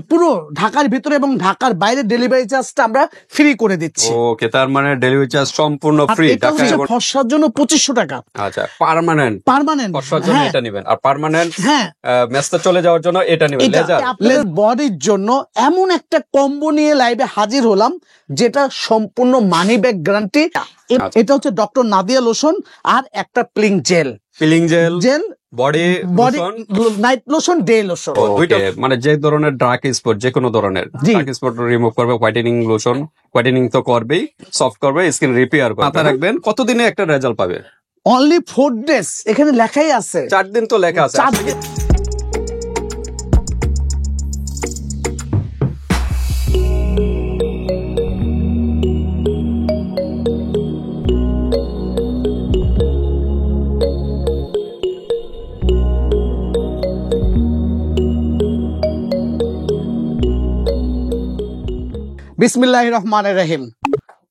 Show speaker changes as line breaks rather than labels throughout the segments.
পুরো ঢাকার ভিতরে এবং ঢাকার বাইরে ডেলিভারি চার্জটা আমরা ফ্রি করে দিচ্ছি।
ওকে, তার মানে ডেলিভারি চার্জ সম্পূর্ণ ফ্রি।
ফর্সার জন্য 2500 টাকা।
আচ্ছা, পার্মানেন্ট ফর্সার জন্য এটা নেবেন, আর পার্মানেন্ট ম্যাচটা চলে যাওয়ার জন্য এটা নেবেন।
আপনাদের বডির জন্য এমন একটা কম্বো নিয়ে লাইভে হাজির হলাম যেটা সম্পূর্ণ মানি ব্যাক গ্যারান্টি। এটা হচ্ছে ডক্টর নাদিয়া লোশন আর একটা peeling jail
body
night lotion, day lotion.
মানে যে ধরনের ডার্ক স্পট, যে কোনো ধরনের ডার্ক স্পট রিমুভ করবে। হোয়াইটেনিং লোশন, হোয়াইটেনিং তো করবেই, সফট করবে, স্কিন রিপেয়ার করবে। মাথা রাখবেন কতদিনে একটা রেজাল্ট পাবে?
অনলি 4 days, এখানে লেখাই আছে
4 দিন তো লেখা আছে।
বিসমিল্লাহির রহমানির রহিম।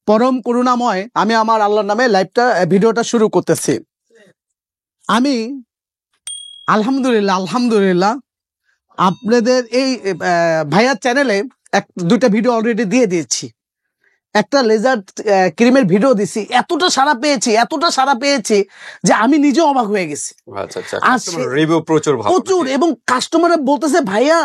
পরম করুণাময় আমি আমার আল্লাহর নামে ভিডিওটা শুরু করতেছি। আমি আলহামদুলিল্লাহ আপনাদের এই ভাইয়ার চ্যানেলে দুইটা ভিডিও অলরেডি দিয়ে দিয়েছি। একটা লেজার ক্রিমের ভিডিও দিছি, এতটা সাড়া পেয়েছি যে আমি নিজে অবাক হয়ে গেছি। প্রচুর, এবং কাস্টমাররা বলতেছে ভাইয়া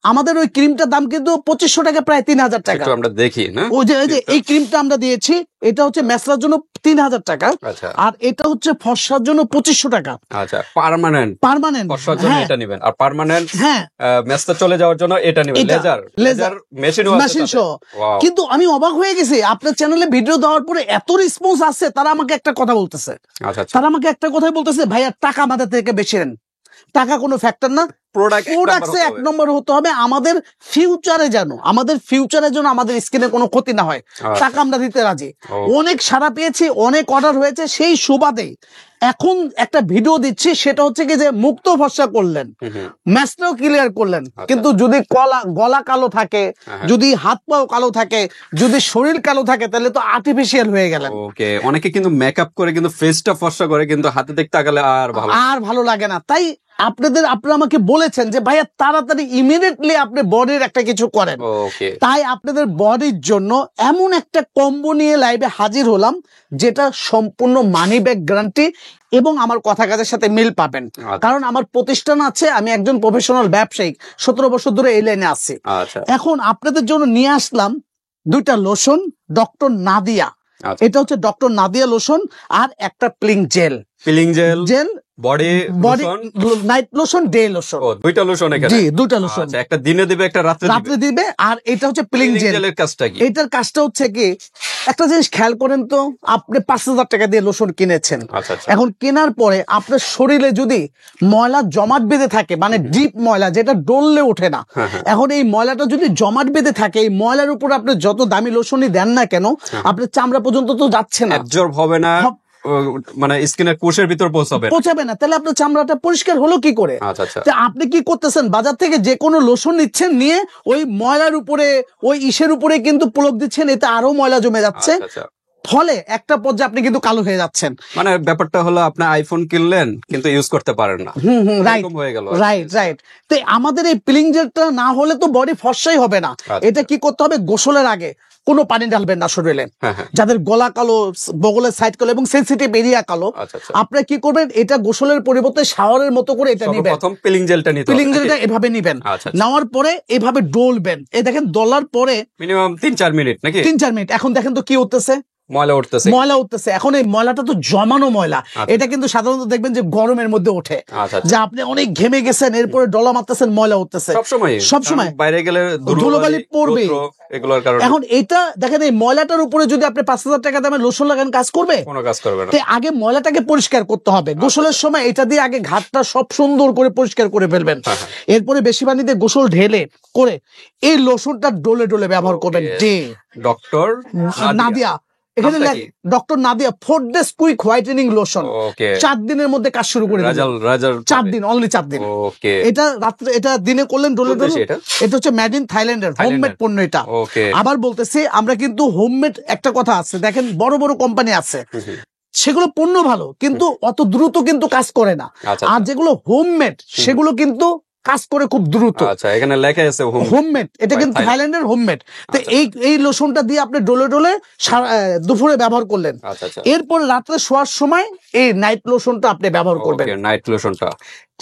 আমাদের ওই ক্রিমটার দাম কিন্তু 2500 টাকা, প্রায় 3000 টাকা।
আমরা দেখি না,
ওই যে এই ক্রিমটা আমরা দিয়েছি, এটা হচ্ছে ম্যাসলার জন্য 3000 টাকা, আর এটা হচ্ছে ফর্সার জন্য 2500 টাকা।
আচ্ছা, পার্মানেন্ট ফর্সার জন্য এটা নেবেন, আর পার্মানেন্ট ম্যাচটা চলে যাওয়ার জন্য এটা নেবেন। লেজার মেশিন সহ। কিন্তু আমি অবাক হয়ে গেছি, আপনার চ্যানেলে ভিডিও দেওয়ার পরে এত রেসপন্স আছে। তারা আমাকে একটা কথা বলতেছে, কথাই বলতেছে ভাইয়া টাকা আমাদের থেকে বেশি নেন। টাকা কোনো ফ্যাক্টর না, প্রোডাক্টে 1 নম্বর হতে হবে। আমাদের ফিউচারে যেন আমাদের স্কিনে কোনো ক্ষতি না হয়, টাকা আমরা দিতে রাজি। অনেক সাড়া পেয়েছি, অনেক অর্ডার হয়েছে। সেই সুবাদে এখন একটা ভিডিও দিচ্ছি, সেটা হচ্ছে কি যে মুক্ত ফর্সা করলেন, ম্যাচটাও ক্লিয়ার করলেন, কিন্তু যদি গলা কালো থাকে, যদি হাত পাও কালো থাকে, যদি শরীর কালো থাকে, তাহলে তো আর্টিফিশিয়াল হয়ে গেলেন। ওকে, অনেকে কিন্তু মেকআপ করে কিন্তু ফেসটা ফর্সা করে, কিন্তু হাতে দেখতে গেলে আর
ভালো লাগে না। তাই আপনারা আমাকে বলেছেন যে ভাইয়া তাড়াতাড়ি ইমিডিয়েটলি আপনি বডির একটা কিছু করেন। তাই আপনাদের বডির জন্য এমন একটা কম্বো নিয়ে লাইভে হাজির হলাম যেটা সম্পূর্ণ মানি ব্যাক গ্যারান্টি, এবং আমার কথা কাজের সাথে মিল পাবেন। কারণ আমার প্রতিষ্ঠান আছে, আমি একজন প্রফেশনাল ব্যবসায়িক, 17 বছর ধরে এই লাইনে আছি। এখন আপনাদের জন্য নিয়ে আসলাম দুইটা লোশন, ডক্টর নাদিয়া। এটা হচ্ছে ডক্টর নাদিয়া লোশন আর একটা peeling jail
body
night lotion, day lotion.
দুইটা লোশন এখানে? জি, দুইটা লোশন। একটা দিনে দিবে, একটা রাত্রে দিবে।
আর এটা হচ্ছে পিলিং জেলের কাজটা কি? এটার কাজটা হচ্ছে কি, একটা জিনিস খেয়াল করেন তো, আপনি 5000 টাকা দিয়ে লোশন কিনেছেন। এখন কেনার পরে আপনার শরীরে যদি ময়লা জমাট বেঁধে থাকে, মানে ডিপ ময়লা যেটা ডললে ওঠে না, এখন এই ময়লাটা যদি জমাট বেঁধে থাকে, এই ময়লার উপর আপনি যত দামি লোশনই দেন না কেন, আপনার চামড়া পর্যন্ত তো যাচ্ছে না,
অ্যাবজর্ব হবে না, মানে স্কিনের কোষের ভিতর পৌঁছাবে না।
তাহলে আপনার চামড়াটা পরিষ্কার হলো কি করে? আপনি কি করতেছেন, বাজার থেকে যে কোনো লোশন নিচ্ছেন, নিয়ে ওই ময়লার উপরে, ওই ইসের উপরে কিন্তু প্রয়োগ দিচ্ছেন, এতে আরো ময়লা জমে যাচ্ছে। ফলে একটা পর্যায়ে আপনি কিন্তু কালো হয়ে যাচ্ছেন।
মানে ব্যাপারটা হলো, আপনি আইফোন কিনলেন কিন্তু ইউজ করতে পারেন না।
রাইট। তো আমাদের এই পিলিং জেলটা না হলে তো বডি ফর্সাই হবে না। এটা কি করতে হবে, গোসলের আগে কোনো পানি ঢালবেন না শরীরে। যাদের গলা কালো, বগলের সাইড কালো এবং সেনসিটিভ এরিয়া কালো, আপনারা কি করবেন, এটা গোসলের পরিবর্তে শাওয়ারের মতো করে এটা নেবেন।
প্রথম পিলিং জেলটা
এভাবে নেবেন। নেওয়ার পরে এভাবে ডলবেন। এই দেখেন ডলার পরে
মিনিমাম 3-4 মিনিট নাকি?
3-4 মিনিট। এখন দেখেন তো কি হতেছে, ময়লা উঠতেছে। এখন এই ময়লাটা তো জমানো ময়লা। এটা কিন্তু সাধারণত দেখবেন যে গরমের মধ্যে ওঠে, যে আপনি অনেক ঘেমে গেছেন, এরপরে ডলা মারতেছেন, ময়লা উঠতেছে সবসময়,
বাইরে গেলে
ধুলোবালি পড়বে। এখন এটা দেখেন, এই ময়লাটার উপরে যদি আপনি 5000 টাকা দামের লোশন লাগান, কাজ করবে?
কোনো কাজ করবে না।
আগে ময়লাটাকে পরিষ্কার করতে হবে। গোসলের সময় এটা দিয়ে আগে ঘাটটা সব সুন্দর করে পরিষ্কার করে ফেলবেন। এরপরে বেশি পানি দিয়ে গোসল ঢেলে করে এই লোশনটা ডলে ব্যবহার করবেন।
ডক্টর
নাদিয়া, এখানে doctor Nadia 4 days quick whitening lotion. 4 দিনের মধ্যে কাজ শুরু করে দিবেন। 4 দিন, অনলি 4 দিন। এটা রাত্রে, এটা দিনে করলেন ডলে। এটা হচ্ছে মেড ইন থাইল্যান্ডের হোমমেড পণ্য। এটা আবার বলতেছি, আমরা কিন্তু হোমমেড, একটা কথা আছে, দেখেন বড় বড় কোম্পানি আছে, সেগুলো পণ্য ভালো কিন্তু অত দ্রুত কিন্তু কাজ করে না। আর যেগুলো হোমমেড সেগুলো কিন্তু কাজ করে খুব দ্রুত।
আচ্ছা, এখানে লেখা আছে
হোমমেড, এটা কিন্তু থাইল্যান্ডের হোমমেড। তো এই লোশনটা দিয়ে আপনি ডলে ডলে দুপুরে ব্যবহার করলেন, এরপর রাত্রে শোয়ার সময় এই নাইট লোশনটা আপনি ব্যবহার করবেন।
নাইট লোশনটা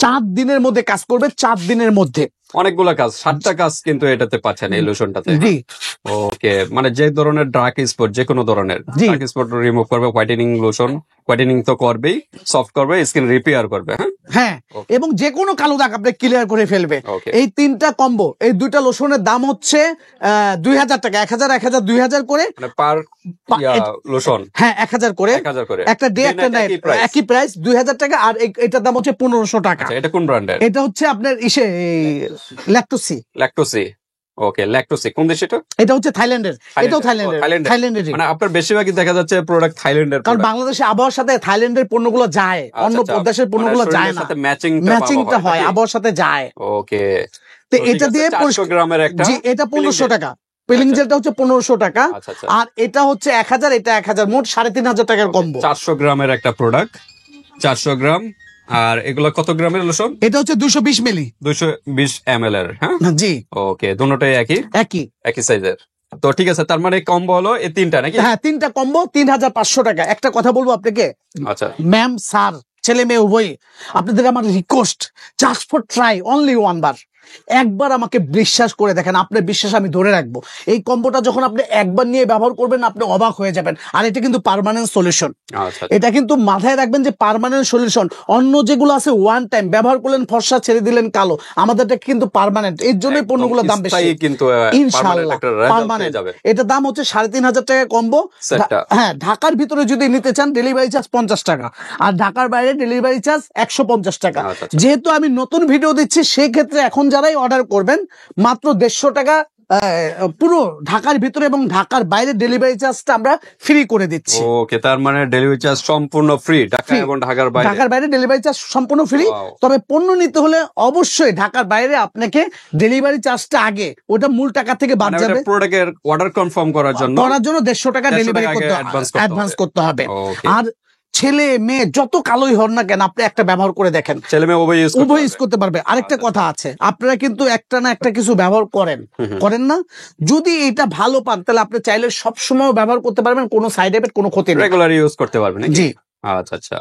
4 দিনের মধ্যে কাজ করবে, 4 দিনের মধ্যে।
অনেকগুলা কাজ, 7টা কাজ কিন্তু এটাতে পাচ্ছেন এই লোশনটাতে।
জি
ওকে, মানে যে ধরনের ডার্ক স্পট, যে কোনো ধরনের ডার্ক স্পট রিমুভ করবে। হোয়াইটেনিং লোশন, হোয়াইটেনিং তো করবেই, সফট করবে, স্কিন রিপেয়ার করবে। হ্যাঁ,
এবং যে কোনো কালো দাগ আপনি ক্লিয়ার করে ফেলবে। এই 3টা কম্বো, এই 2টা লোশনের দাম হচ্ছে 2000 টাকা, 1000 1000 2000 করে
পার লোশন।
হ্যাঁ, 1000 করে, একটা ডে একটা নাইট একই প্রাইস 2000 টাকা। আর এটার দাম হচ্ছে 1500 টাকা।
এটা কোন ব্র্যান্ডের?
এটা হচ্ছে আপনার
ল্যাকটোসি। ওকে, ল্যাকটোসি কোন দেশ এটা?
এটা হচ্ছে থাইল্যান্ডের। এটাও থাইল্যান্ডের।
মানে আপনার বেশিরভাগই দেখা যাচ্ছে প্রোডাক্ট থাইল্যান্ডের,
কারণ বাংলাদেশের আবহাওয়ার সাথে থাইল্যান্ডের পণ্যগুলো যায়, অন্য দেশের পণ্যগুলো যায় না, ম্যাচিংটা হয়, আবহাওয়ার সাথে যায়।
ওকে,
তো এটা দিয়ে
400 গ্রামের একটা,
জি এটা 1500 টাকা। পেলিং জেলটা হচ্ছে 1500 টাকা, আর এটা হচ্ছে 1000, এটা 1000, মোট 3500 টাকার কম্বো।
400 গ্রামের একটা প্রোডাক্ট, 400 গ্রাম। আর এগুলো কত গ্রামের লোশন?
এটা হচ্ছে 220 মিলি,
220 ml এর। হ্যাঁ
জি,
ওকে, দুটোটাই একই সাইজের। তো ঠিক আছে, তার মানে কম্বো হলো এই 3টা নাকি?
হ্যাঁ, 3টা কম্বো 3500 টাকা। একটা কথা বলবো আপনাকে,
আচ্ছা
ম্যাম স্যার, ছেলে মেয়ে উভয়, আপনাদের আমার request, just for try, only one বার, একবার আমাকে বিশ্বাস করে দেখেন, আপনার বিশ্বাস আমি ধরে রাখবো। এই কম্বোটা যখন আপনি একবার নিয়ে ব্যবহার করবেন, আপনি অবাক হয়ে যাবেন। আর এটা কিন্তু পার্মানেন্ট সলিউশন। এটা কিন্তু মাথায় রাখবেন যে পার্মানেন্ট সলিউশন। অন্য যেগুলো আছে ওয়ান টাইম ব্যবহার করলেন, ফর্সা ছেড়ে দিলেন কালো, আমাদেরটা কিন্তু পার্মানেন্ট। এর জন্যই পণ্যগুলোর দাম বেশি,
কিন্তু
ইনশাআল্লাহ পার্মানেন্ট। এটা দাম হচ্ছে 3500 টাকা কম্বো। হ্যাঁ, ঢাকার ভিতরে যদি নিতে চান ডেলিভারি চার্জ 50 টাকা, আর ঢাকার বাইরে ডেলিভারি চার্জ 150 টাকা। যেহেতু আমি নতুন ভিডিও দিচ্ছি, সেই ক্ষেত্রে এখন যারাই অর্ডার করবেন মাত্র 150 টাকা পুরো ঢাকার ভিতরে এবং ঢাকার বাইরে ডেলিভারি চার্জটা আমরা ফ্রি করে দিচ্ছি।
ওকে, তার মানে ডেলিভারি চার্জ সম্পূর্ণ ফ্রি ঢাকা এবং ঢাকার
বাইরে ডেলিভারি চার্জ সম্পূর্ণ ফ্রি। তবে পণ্য নিতে হলে অবশ্যই ঢাকার বাইরে আপনাকে ডেলিভারি চার্জটা আগে ওটা মূল টাকা থেকে বাদ যাবে।
প্রোডাক্টের অর্ডার কনফার্ম করার জন্য 150 টাকা ডেলিভারি
অ্যাডভান্স করতে হবে। আর ছেলে মেয়ে যত কালোই হন না কেন, আপনি একটা ব্যবহার করে দেখেন,
ছেলে মেয়ে উভয়
ইউজ করতে পারবে। আরেকটা কথা আছে, আপনারা কিন্তু একটা না একটা কিছু ব্যবহার করেন না, যদি এটা ভালো পান তাহলে আপনি চাইলে সবসময় ব্যবহার করতে পারবেন, কোনো সাইড এফেক্ট, কোনো ক্ষতি নেই,
রেগুলার ইউজ করতে পারবেন।
জি
আচ্ছা,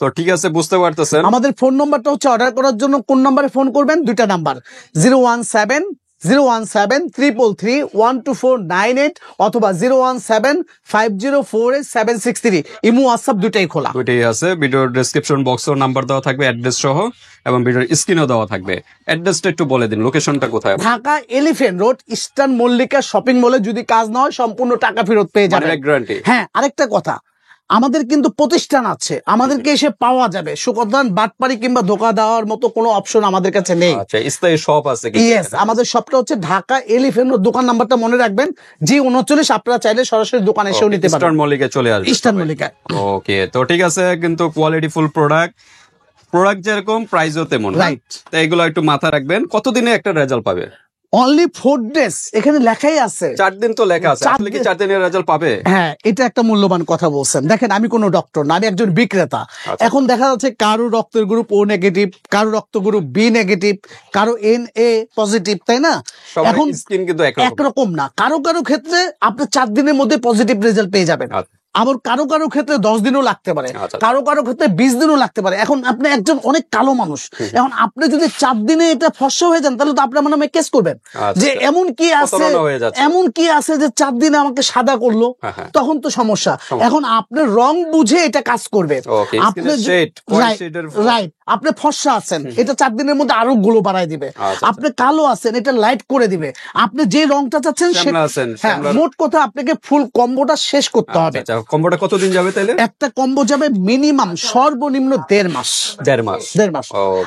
তো ঠিক আছে, বুঝতে পারতেছেন।
আমাদের ফোন নাম্বারটা হচ্ছে, অর্ডার করার জন্য কোন নাম্বারে ফোন করবেন? 2টা নাম্বার, 017-033-12498 অথবা 017-504-763। ইমো হোয়াটসঅ্যাপ দুটাই খোলা,
দুটাই আছে। ভিডিওর ডেসক্রিপশন বক্সেও নাম্বার দেওয়া থাকবে, অ্যাড্রেস সহ, এবং ভিডিওর স্ক্রিনেও দেওয়া থাকবে। অ্যাড্রেসটা একটু বলে দিন, লোকেশনটা কোথায়?
Dhaka elephant road, eastern Mallika shopping মলে। যদি কাজ না হয় সম্পূর্ণ টাকা ফেরত পেয়ে যাবেন,
গ্যারান্টি।
হ্যাঁ, আরেকটা কথা, আমাদের কিন্তু প্রতিষ্ঠান আছে, আমাদেরকে এসে পাওয়া যাবে। সুকথান বাটপারি কিংবা ধোকা দেওয়ার মতো কোনো অপশন আমাদের কাছে নেই।
আচ্ছা, স্থায়ী শপ আছে কি?
ইয়েস, আমাদের শপটা হচ্ছে ঢাকা এলিফ্যান্ট রোড। দোকান নাম্বারটা মনে রাখবেন, G39। আপনারা চাইলে সরাসরি দোকানে এসেও নিতে পারেন,
ইস্টার্ন মল্লিকা চলে আসবে,
ইস্টার্ন মল্লিকা।
ওকে, তো ঠিক আছে, কিন্তু কোয়ালিটি ফুল প্রোডাক্ট যেরকম প্রাইসও তেমন, রাইট? তো এগুলো একটু মাথা রাখবেন। কতদিনে একটা রেজাল্ট পাবে?
অনলি 4 days, এখানে লেখাই আছে
4 দিন। তো লেখা আছে, আসলে কি 4 দিনের রেজাল্ট পাবে?
হ্যাঁ, এটা একটা মূল্যবান কথা বলছেন। দেখেন, আমি কোনো ডক্টর না, আমি একজন বিক্রেতা। এখন দেখা যাচ্ছে কারো রক্তের গ্রুপ O নেগেটিভ, কারো রক্ত গ্রুপ B নেগেটিভ, কারো NA পজিটিভ, তাই না?
এখন স্কিন কিন্তু
একরকম না। কারো ক্ষেত্রে আপনি 4 দিনের মধ্যে পজিটিভ রেজাল্ট পেয়ে যাবেন, আবার কারো ক্ষেত্রে 10 দিনও লাগতে পারে, কারো ক্ষেত্রে 20 দিনও লাগতে পারে। এখন আপনি একজন অনেক কালো মানুষ, এখন আপনি যদি 4 দিনে এটা ফর্সা হয়ে যান, তাহলে তো আপনার মনে কেস করবেন যে এমন কি আছে যে 4 দিনে আমাকে সাদা করলো, তখন তো সমস্যা। এখন আপনার রং বুঝে এটা কাজ করবে। আপনি রাইট, আপনি ফর্সা আছেন, এটা 4 দিনের মধ্যে আরো গুলো বাড়ায় দিবে। আপনি কালো আছেন, এটা লাইট করে দিবে। আপনি যে রংটা চাচ্ছেন, মোট কথা আপনাকে ফুল কম্বোটা শেষ করতে হবে।
কম্বোটা কতদিন যাবে তাইলে?
একটা কম্বো যাবে মিনিমাম সর্বনিম্ন 1.5 মাস।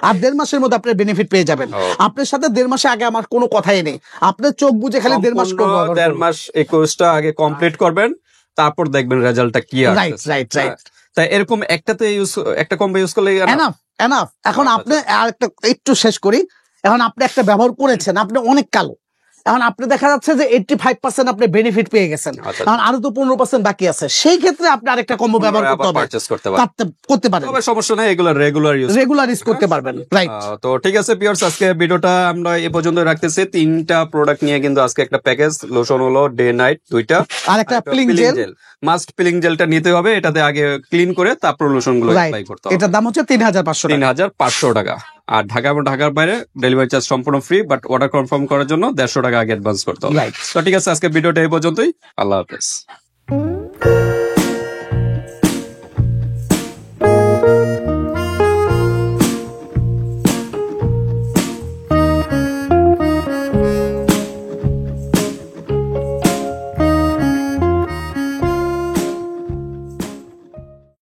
আর 1.5 মাসের মধ্যে আপনি বেনিফিট পেয়ে যাবেন। আপনার সাথে 1.5 মাসে আগে আমার কোনো কথাই নেই, আপনার চোখ বুঝে খালি 1.5 মাস করবো।
1.5 মাস 21টা আগে কমপ্লিট করবেন, তারপর দেখবেন রেজাল্টটা কি আসছে।
রাইট।
তাই এরকম একটা কম্বো ইউজ করলে
এনাফ। এখন আপনি আর একটা একটু শেষ করি। এখন আপনি একটা ব্যবহার করেছেন, আপনি অনেক কালো, এখন আপনি দেখা যাচ্ছে যে 85% আপনি বেনিফিট পেয়ে গেছেন, কারণ আরো তো 15% বাকি আছে, সেই ক্ষেত্রে আপনি আরেকটা কম্বো ব্যবহার করতে পারেন।
সমস্যা নাই, এগুলো রেগুলার ইউজ
করতে পারবেন। রাইট।
তো ঠিক আছে ভিউয়ার্স, আজকে ভিডিওটা আমরা এই পর্যন্ত রাখতেছি। 3টা প্রোডাক্ট নিয়ে কিন্তু আজকে একটা প্যাকেজ, লোশন হলো ডে নাইট 2টা,
আর একটা পিলিং জেল।
মাস্ট পিলিং জেলটা নিতে হবে, এটাতে আগে ক্লিন করে তারপর লোশন গুলো অ্যাপ্লাই করতে হবে।
এটার দাম হচ্ছে
3500 টাকা। আর ঢাকা এবং ঢাকার বাইরে ডেলিভারি চার্জ সম্পূর্ণ ফ্রি, বাট অর্ডার কনফার্ম করার জন্য 150 টাকা আগে অ্যাডভান্স করতে হবে। তো ঠিক আছে, আজকে ভিডিওটা এই পর্যন্তই। আল্লাহ হাফেজ।